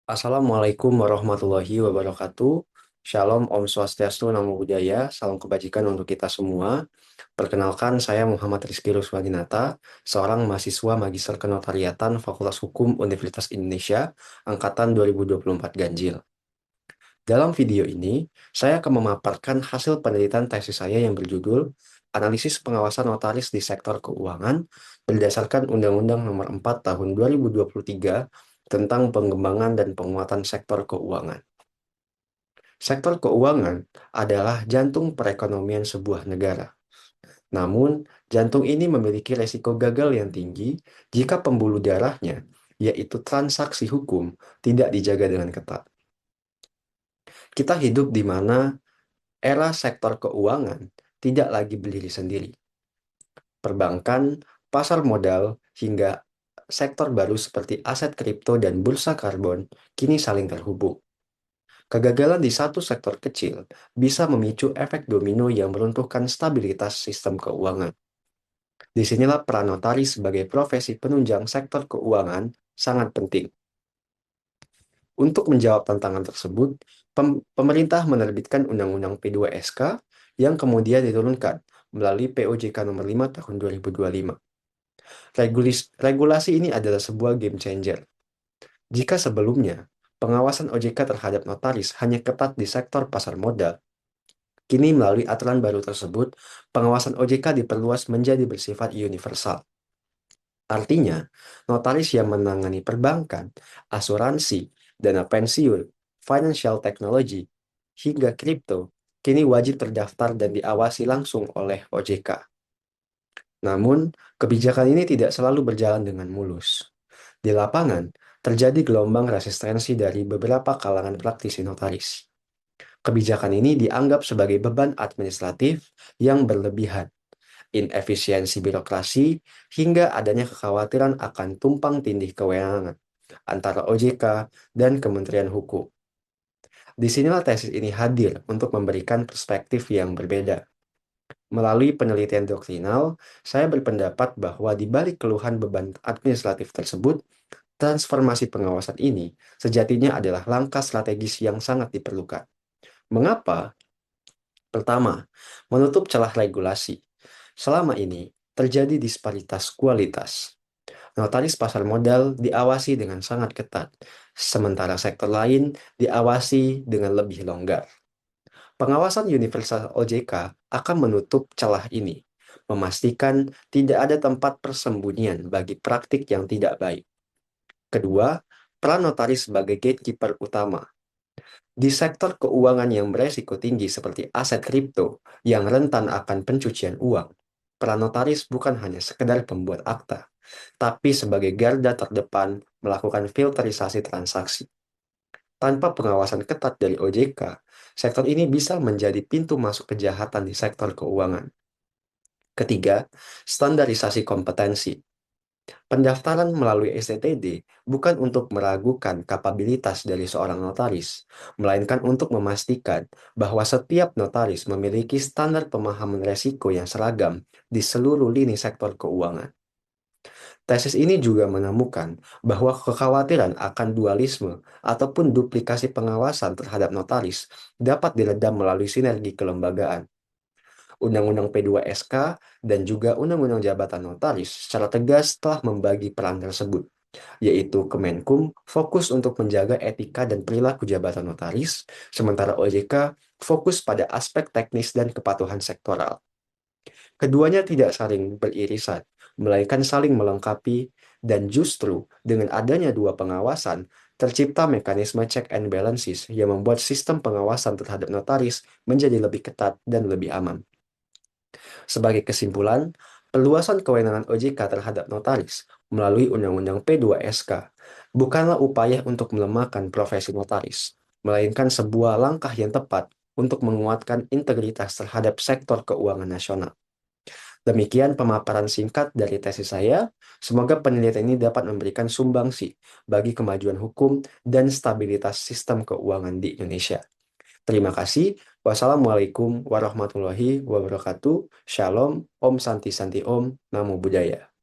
Assalamualaikum warahmatullahi wabarakatuh. Shalom, Om Swastiastu, Namo Buddhaya, salam kebajikan untuk kita semua. Perkenalkan, saya Muhammad Rizky Ruswadinata, seorang mahasiswa Magister Kenotariatan Fakultas Hukum Universitas Indonesia, Angkatan 2024 Ganjil. Dalam video ini, saya akan memaparkan hasil penelitian tesis saya yang berjudul Analisis Pengawasan Notaris di Sektor Keuangan berdasarkan Undang-Undang Nomor 4 Tahun 2023 tentang pengembangan dan penguatan sektor keuangan. Sektor keuangan adalah jantung perekonomian sebuah negara. Namun, jantung ini memiliki resiko gagal yang tinggi jika pembuluh darahnya, yaitu transaksi hukum, tidak dijaga dengan ketat. Kita hidup di mana era sektor keuangan tidak lagi berdiri sendiri. Perbankan, pasar modal, hingga sektor baru seperti aset kripto dan bursa karbon kini saling terhubung. Kegagalan di satu sektor kecil bisa memicu efek domino yang meruntuhkan stabilitas sistem keuangan. Disinilah peran notaris sebagai profesi penunjang sektor keuangan sangat penting. Untuk menjawab tantangan tersebut, pemerintah menerbitkan Undang-Undang P2SK yang kemudian diturunkan melalui POJK nomor 5 tahun 2025. Regulasi ini adalah sebuah game changer. Jika sebelumnya pengawasan OJK terhadap notaris hanya ketat di sektor pasar modal, kini melalui aturan baru tersebut, pengawasan OJK diperluas menjadi bersifat universal. Artinya, notaris yang menangani perbankan, asuransi, dana pensiun, financial technology, hingga kripto, kini wajib terdaftar dan diawasi langsung oleh OJK. Namun, kebijakan ini tidak selalu berjalan dengan mulus. Di lapangan, terjadi gelombang resistensi dari beberapa kalangan praktisi notaris. Kebijakan ini dianggap sebagai beban administratif yang berlebihan, inefisiensi birokrasi, hingga adanya kekhawatiran akan tumpang tindih kewenangan antara OJK dan Kementerian Hukum. Disinilah tesis ini hadir untuk memberikan perspektif yang berbeda. Melalui penelitian doktrinal, saya berpendapat bahwa di balik keluhan beban administratif tersebut, transformasi pengawasan ini sejatinya adalah langkah strategis yang sangat diperlukan. Mengapa? Pertama, menutup celah regulasi. Selama ini, terjadi disparitas kualitas. Notaris pasar modal diawasi dengan sangat ketat, sementara sektor lain diawasi dengan lebih longgar. Pengawasan universal OJK akan menutup celah ini, memastikan tidak ada tempat persembunyian bagi praktik yang tidak baik. Kedua, peran notaris sebagai gatekeeper utama. Di sektor keuangan yang beresiko tinggi seperti aset kripto yang rentan akan pencucian uang, peran notaris bukan hanya sekedar pembuat akta, tapi sebagai garda terdepan melakukan filterisasi transaksi. Tanpa pengawasan ketat dari OJK, sektor ini bisa menjadi pintu masuk kejahatan di sektor keuangan. Ketiga, standarisasi kompetensi. Pendaftaran melalui STTD bukan untuk meragukan kapabilitas dari seorang notaris, melainkan untuk memastikan bahwa setiap notaris memiliki standar pemahaman resiko yang seragam di seluruh lini sektor keuangan. Tesis ini juga menemukan bahwa kekhawatiran akan dualisme ataupun duplikasi pengawasan terhadap notaris dapat diredam melalui sinergi kelembagaan. Undang-Undang P2SK dan juga Undang-Undang Jabatan Notaris secara tegas telah membagi peran tersebut, yaitu Kemenkum fokus untuk menjaga etika dan perilaku jabatan notaris, sementara OJK fokus pada aspek teknis dan kepatuhan sektoral. Keduanya tidak saling beririsan, melainkan saling melengkapi, dan justru dengan adanya dua pengawasan, tercipta mekanisme check and balances yang membuat sistem pengawasan terhadap notaris menjadi lebih ketat dan lebih aman. Sebagai kesimpulan, perluasan kewenangan OJK terhadap notaris melalui Undang-Undang P2SK bukanlah upaya untuk melemahkan profesi notaris, melainkan sebuah langkah yang tepat untuk menguatkan integritas terhadap sektor keuangan nasional. Demikian pemaparan singkat dari tesis saya. Semoga penelitian ini dapat memberikan sumbangsi bagi kemajuan hukum dan stabilitas sistem keuangan di Indonesia. Terima kasih. Wassalamualaikum warahmatullahi wabarakatuh. Shalom, Om Santi Santi Om, Namo Buddhaya.